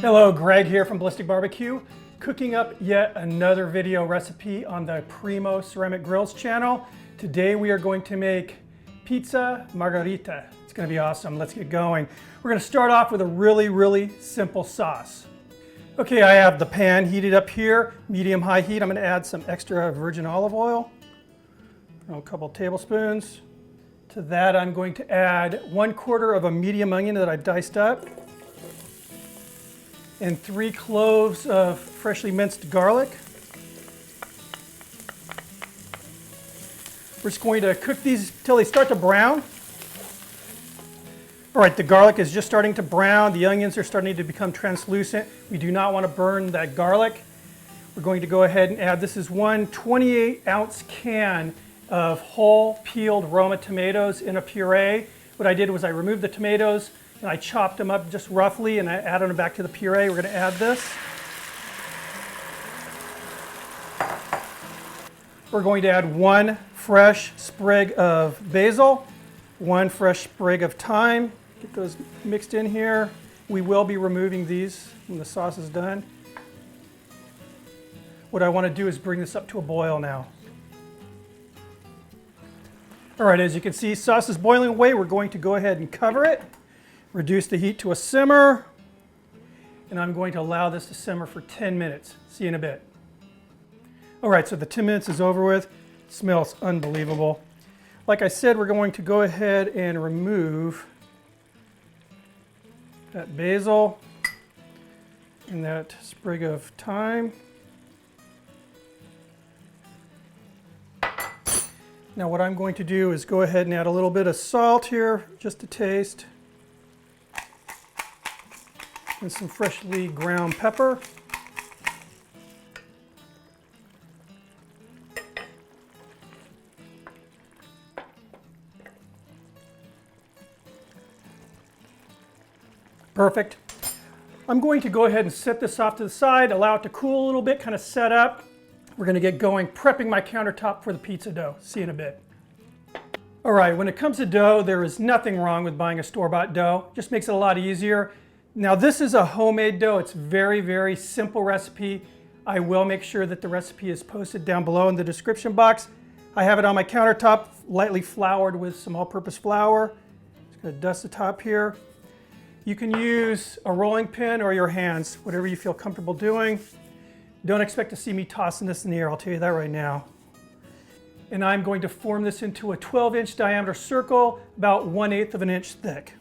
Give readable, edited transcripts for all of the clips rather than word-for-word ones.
Hello, Greg here from Ballistic Barbecue, cooking up yet another video recipe on the Primo Ceramic Grills channel. Today we are going to make pizza Margherita. It's going to be awesome. Let's get going. We're going to start off with a really simple sauce. Okay, I have the pan heated up here, medium-high heat. I'm going to add some extra virgin olive oil, a couple tablespoons. To that I'm going to add 1/4 of a medium onion that I've diced up, and 3 cloves of freshly minced garlic. We're just going to cook these till they start to brown. All right, the garlic is just starting to brown. The onions are starting to become translucent. We do not want to burn that garlic. We're going to go ahead and add, this is one 28-ounce can of whole peeled Roma tomatoes in a puree. What I did was I removed the tomatoes and I chopped them up just roughly and I added them back to the puree. We're going to add this. We're going to add 1 fresh sprig of basil, 1 fresh sprig of thyme. Get those mixed in here. We will be removing these when the sauce is done. What I want to do is bring this up to a boil now. All right, as you can see, sauce is boiling away. We're going to go ahead and cover it. Reduce the heat to a simmer, and I'm going to allow this to simmer for 10 minutes. See you in a bit. All right, so the 10 minutes is over with. It smells unbelievable. Like I said, we're going to go ahead and remove that basil and that sprig of thyme. Now what I'm going to do is go ahead and add a little bit of salt here, just to taste. And some freshly ground pepper. Perfect. I'm going to go ahead and set this off to the side, allow it to cool a little bit, kind of set up. We're going to get going, prepping my countertop for the pizza dough. See you in a bit. All right, when it comes to dough, there is nothing wrong with buying a store-bought dough. Just makes it a lot easier. Now this is a homemade dough. It's very simple recipe. I will make sure that the recipe is posted down below in the description box. I have it on my countertop, lightly floured with some all-purpose flour. Just gonna dust the top here. You can use a rolling pin or your hands, whatever you feel comfortable doing. Don't expect to see me tossing this in the air, I'll tell you that right now. And I'm going to form this into a 12-inch diameter circle, about 1/8 of an inch thick.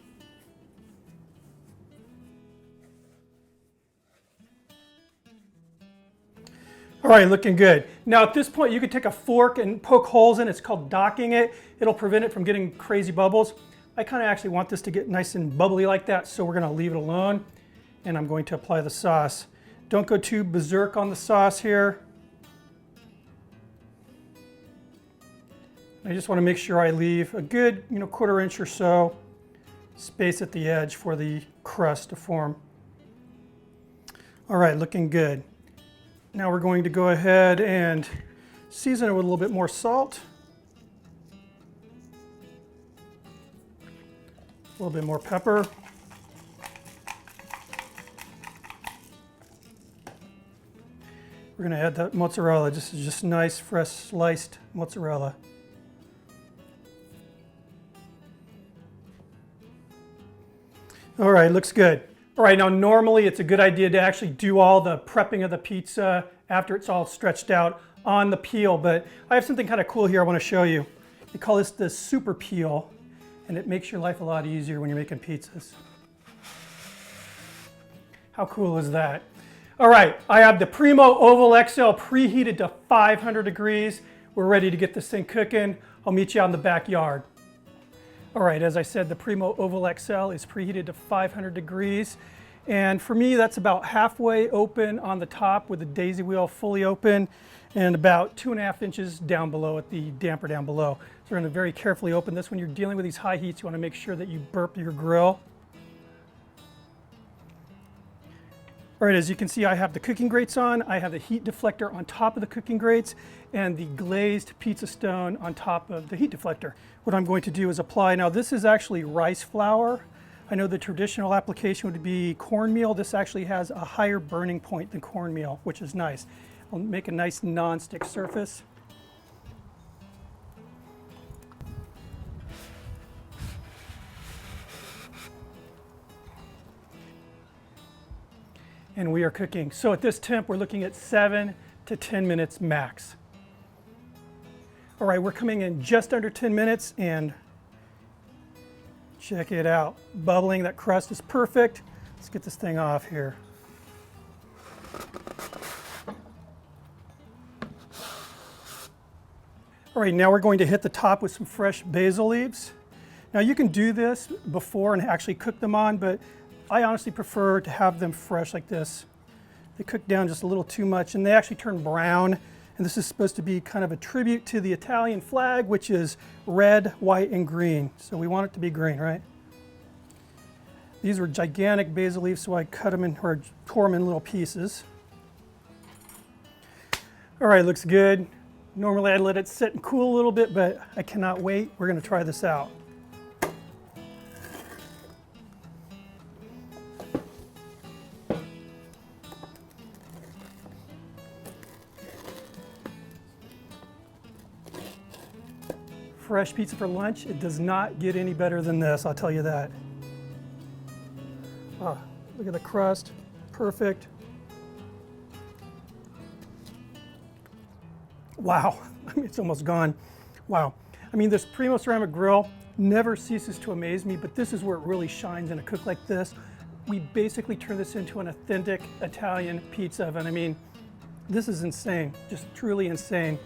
All right, looking good. Now at this point, you could take a fork and poke holes in it. It's called docking it. It'll prevent it from getting crazy bubbles. I kind of actually want this to get nice and bubbly like that, so we're gonna leave it alone. And I'm going to apply the sauce. Don't go too berserk on the sauce here. I just want to make sure I leave a good, 1/4 inch or so space at the edge for the crust to form. All right, looking good. Now we're going to go ahead and season it with a little bit more salt. A little bit more pepper. We're going to add that mozzarella. This is just nice, fresh sliced mozzarella. All right, looks good. All right, now normally it's a good idea to actually do all the prepping of the pizza after it's all stretched out on the peel, but I have something kind of cool here I want to show you. They call this the super peel, and it makes your life a lot easier when you're making pizzas. How cool is that? All right, I have the Primo Oval XL preheated to 500 degrees. We're ready to get this thing cooking. I'll meet you out in the backyard. All right, as I said, the Primo Oval XL is preheated to 500 degrees. And for me, that's about halfway open on the top with the daisy wheel fully open and about 2.5 inches down below at the damper down below. So we're gonna very carefully open this. When you're dealing with these high heats, you wanna make sure that you burp your grill. All right, as you can see, I have the cooking grates on. I have the heat deflector on top of the cooking grates and the glazed pizza stone on top of the heat deflector. What I'm going to do is apply, now this is actually rice flour. I know the traditional application would be cornmeal. This actually has a higher burning point than cornmeal, which is nice. It'll make a nice non-stick surface. And we are cooking. So at this temp, we're looking at 7 to 10 minutes max. All right, we're coming in just under 10 minutes, and check it out. Bubbling, that crust is perfect. Let's get this thing off here. All right, now we're going to hit the top with some fresh basil leaves. Now you can do this before and actually cook them on, but I honestly prefer to have them fresh like this. They cook down just a little too much, and they actually turn brown. And this is supposed to be kind of a tribute to the Italian flag, which is red, white, and green. So we want it to be green, right? These were gigantic basil leaves, so I cut them in, or tore them in little pieces. All right, looks good. Normally I'd let it sit and cool a little bit, but I cannot wait. We're gonna try this out. Fresh pizza for lunch, it does not get any better than this, I'll tell you that. Oh, look at the crust, perfect. Wow, I mean, it's almost gone. Wow, I mean, this Primo ceramic grill never ceases to amaze me, but this is where it really shines in a cook like this. We basically turn this into an authentic Italian pizza oven. I mean, this is insane, just truly insane.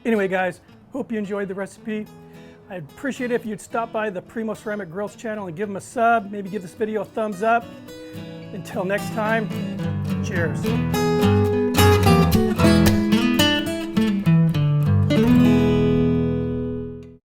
Anyway, guys, hope you enjoyed the recipe. I'd appreciate it if you'd stop by the Primo Ceramic Grills channel and give them a sub. Maybe give this video a thumbs up. Until next time, cheers.